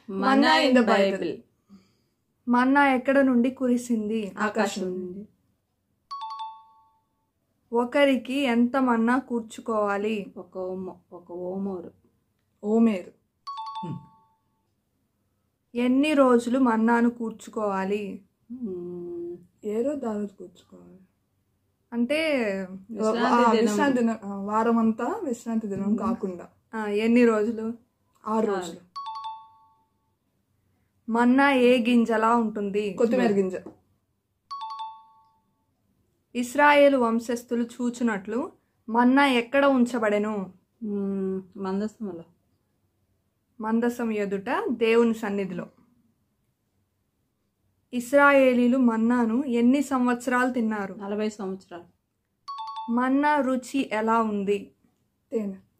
Manna in the Bible. Manna ఎక్కడ నుండి కురిసింది? ఆకాశం నుండి. ఒకరికి ఎంత మన్నా కూర్చుకోవాలి? ఒక ఓమోరు. ఓమేరు. ఎన్ని రోజులు మన్నాను కూర్చుకోవాలి? ఏ రోజు ఆ రోజు కూర్చుకోవాలి. అంటే విశ్రాంతి దినం, వారం అంతా విశ్రాంతి దినం కాకుండా. ఎన్ని రోజులు? 6 రోజులు. మన్నా ఏ గింజలా ఉంటుంది? కొత్తిమీర గింజ. ఇశ్రాయేలు వంశస్థులు చూచునట్లు మన్నా ఎక్కడ ఉంచబడెను? మందసములో. మందసం ఎదుట దేవుని సన్నిధిలో. ఇశ్రాయేలీలు మన్నాను ఎన్ని సంవత్సరాలు తిన్నారు? 40 సంవత్సరాలు. మన్నా రుచి ఎలా ఉంది?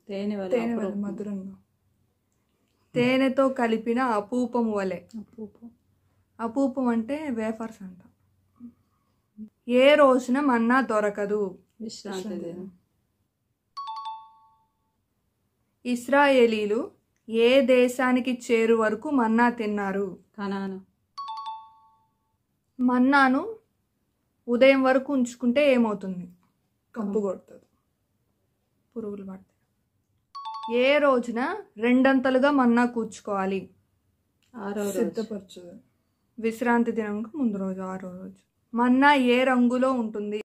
తేనె మధురంగా. తేనెతో కలిపిన అపూపము వలె. అపూపం అంటే వేఫర్స్ అంట. ఏ రోజున మన్నా దొరకదు? విశ్రాంతి దినం. ఇశ్రాయేలీలు ఏ దేశానికి చేరు వరకు మన్నా తిన్నారు? కనాను. మన్నాను ఉదయం వరకు ఉంచుకుంటే ఏమవుతుంది? కంపు కొడుతుంది, పురుగులు పడతాయి. ఏ రోజున 2 మన్నా కూర్చుకోవాలి? 6వ రోజు. సిద్ధపరచదు. విశ్రాంతి దినంకు ముందు రోజు 6వ రోజు. మన్నా ఏ రంగులో ఉంటుంది?